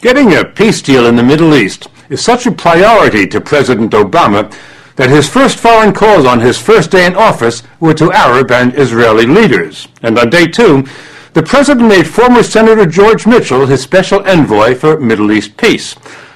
Getting a peace deal in the Middle East is such a priority to President Obama that his first foreign calls on his first day in office were to Arab and Israeli leaders. And on day two, the president made former Senator George Mitchell his special envoy for Middle East peace.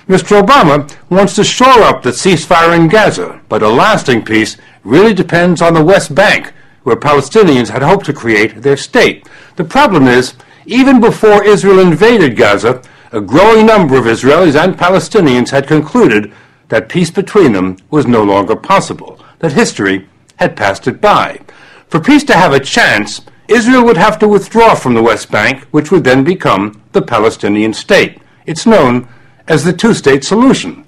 Mr. Obama wants to shore up the ceasefire in Gaza, but a lasting peace really depends on the West Bank, where Palestinians had hoped to create their state. The problem is, even before Israel invaded Gaza, a growing number of Israelis and Palestinians had concluded that peace between them was no longer possible, that history had passed it by. For peace to have a chance, Israel would have to withdraw from the West Bank, which would then become the Palestinian state. It's known as the two-state solution.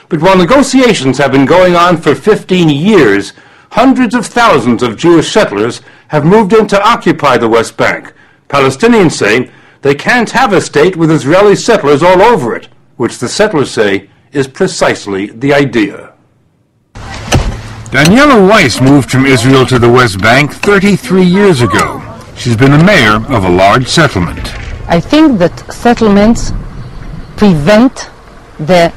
But while negotiations have been going on for 15 years, hundreds of thousands of Jewish settlers have moved in to occupy the West Bank. Palestinians say they can't have a state with Israeli settlers all over it, which the settlers say is precisely the idea. Daniela Weiss moved from Israel to the West Bank 33 years ago. She's been the mayor of a large settlement. I think that settlements prevent the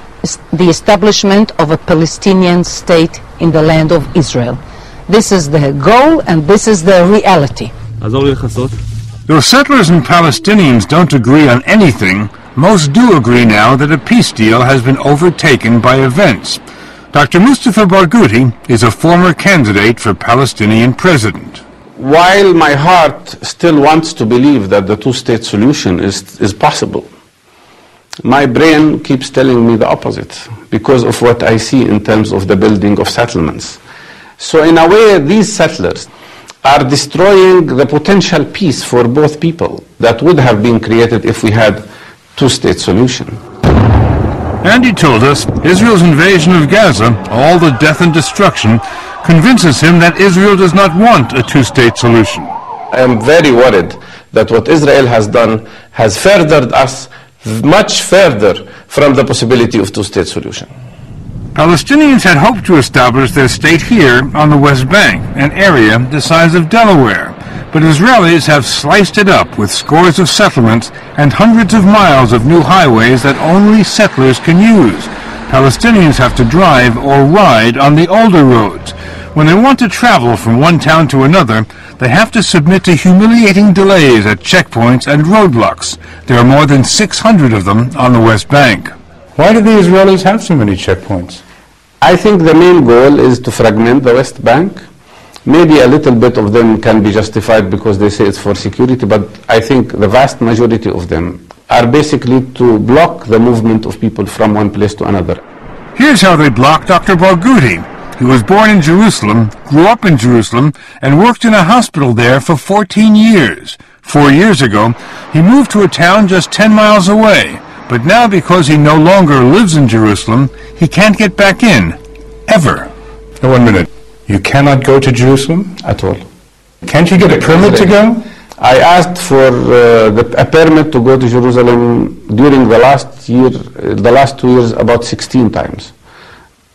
establishment of a Palestinian state in the land of Israel. This is the goal and this is the reality. Though settlers and Palestinians don't agree on anything, most do agree now that a peace deal has been overtaken by events. Dr. Mustafa Barghouti is a former candidate for Palestinian president. While my heart still wants to believe that the two-state solution is possible, my brain keeps telling me the opposite because of what I see in terms of the building of settlements. So in a way, these settlers are destroying the potential peace for both people that would have been created if we had two-state solution. And he told us Israel's invasion of Gaza, all the death and destruction, convinces him that Israel does not want a two-state solution. I am very worried that what Israel has done has furthered us much further from the possibility of two-state solution. Palestinians had hoped to establish their state here on the West Bank, an area the size of Delaware. But Israelis have sliced it up with scores of settlements and hundreds of miles of new highways that only settlers can use. Palestinians have to drive or ride on the older roads. When they want to travel from one town to another, they have to submit to humiliating delays at checkpoints and roadblocks. There are more than 600 of them on the West Bank. Why do the Israelis have so many checkpoints? I think the main goal is to fragment the West Bank. Maybe a little bit of them can be justified because they say it's for security, but I think the vast majority of them are basically to block the movement of people from one place to another. Here's how they block Dr. Barghouti. He was born in Jerusalem, grew up in Jerusalem, and worked in a hospital there for 14 years. 4 years ago, he moved to a town just 10 miles away. But now, because he no longer lives in Jerusalem, he can't get back in, ever. Now, 1 minute. You cannot go to Jerusalem? At all. Can't you get a permit to go? I asked for a permit to go to Jerusalem during the last 2 years, about 16 times.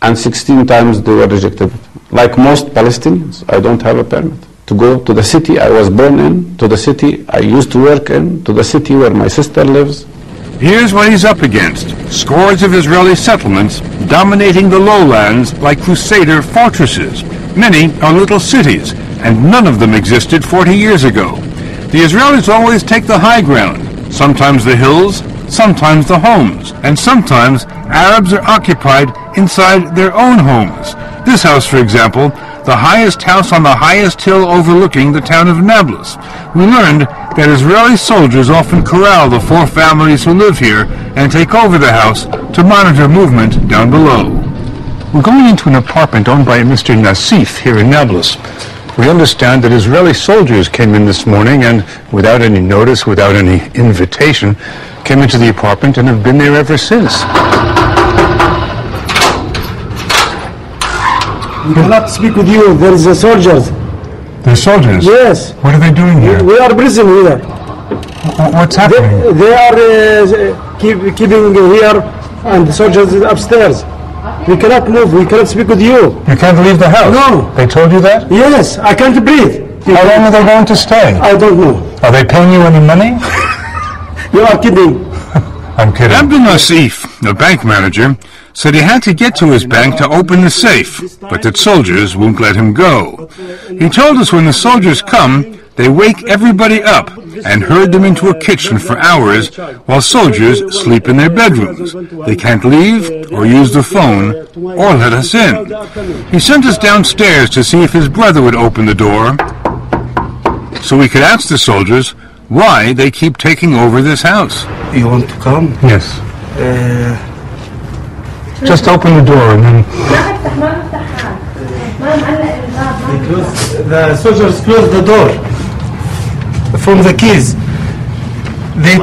And 16 times they were rejected. Like most Palestinians, I don't have a permit to go to the city I was born in, to the city I used to work in, to the city where my sister lives. Here's what he's up against. Scores of Israeli settlements dominating the lowlands like crusader fortresses. Many are little cities, and none of them existed 40 years ago. The Israelis always take the high ground, sometimes the hills, sometimes the homes, and sometimes Arabs are occupied inside their own homes. This house, for example, the highest house on the highest hill overlooking the town of Nablus. We learned that Israeli soldiers often corral the 4 families who live here and take over the house to monitor movement down below. We're going into an apartment owned by Mr. Nassif here in Nablus. We understand that Israeli soldiers came in this morning and, without any notice, without any invitation, came into the apartment and have been there ever since. We cannot speak with you. There is soldiers. They're soldiers? Yes. What are they doing here? We are prison here. What's happening? They are keeping here, and the soldiers upstairs. We cannot move. We cannot speak with you. You can't leave the house? No. They told you that? Yes. I can't breathe. How long are they going to stay? I don't know. Are they paying you any money? You are kidding. I'm kidding. Abdul Nassif, a bank manager, said he had to get to his bank to open the safe, but that soldiers won't let him go. He told us when the soldiers come, they wake everybody up and herd them into a kitchen for hours while soldiers sleep in their bedrooms. They can't leave or use the phone or let us in. He sent us downstairs to see if his brother would open the door so we could ask the soldiers why they keep taking over this house. You want to come? Yes. Just open the door and then... The soldiers close the door from the keys. They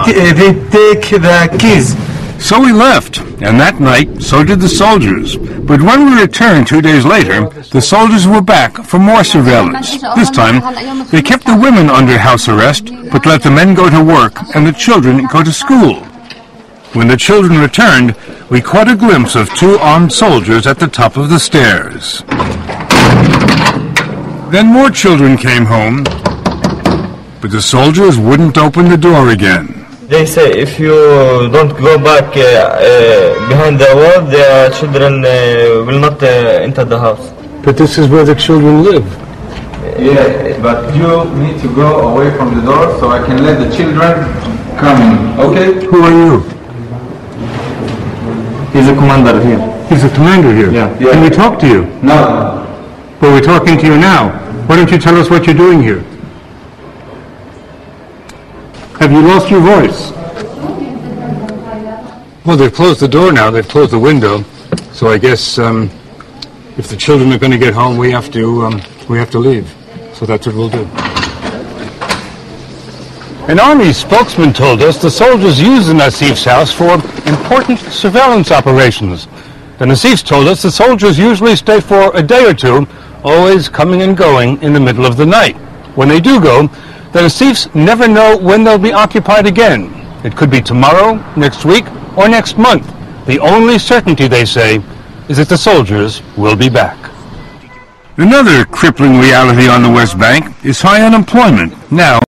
take the keys. So we left, and that night, so did the soldiers. But when we returned 2 days later, the soldiers were back for more surveillance. This time, they kept the women under house arrest, but let the men go to work and the children go to school. When the children returned, we caught a glimpse of 2 armed soldiers at the top of the stairs. Then more children came home, but the soldiers wouldn't open the door again. They say if you don't go back behind the wall, the children will not enter the house. But this is where the children live. Yeah, but you need to go away from the door so I can let the children come in, okay? Who are you? He's a commander here. He's the commander here. Yeah. Can we talk to you? No. But we're talking to you now. Why don't you tell us what you're doing here? Have you lost your voice? Well, they've closed the door now. They've closed the window. So I guess if the children are going to get home, we have to leave. So that's what we'll do. An army spokesman told us the soldiers use the Nassif's house for important surveillance operations. The Nassifs told us the soldiers usually stay for a day or two, always coming and going in the middle of the night. When they do go, the Nassifs never know when they'll be occupied again. It could be tomorrow, next week, or next month. The only certainty, they say, is that the soldiers will be back. Another crippling reality on the West Bank is high unemployment, now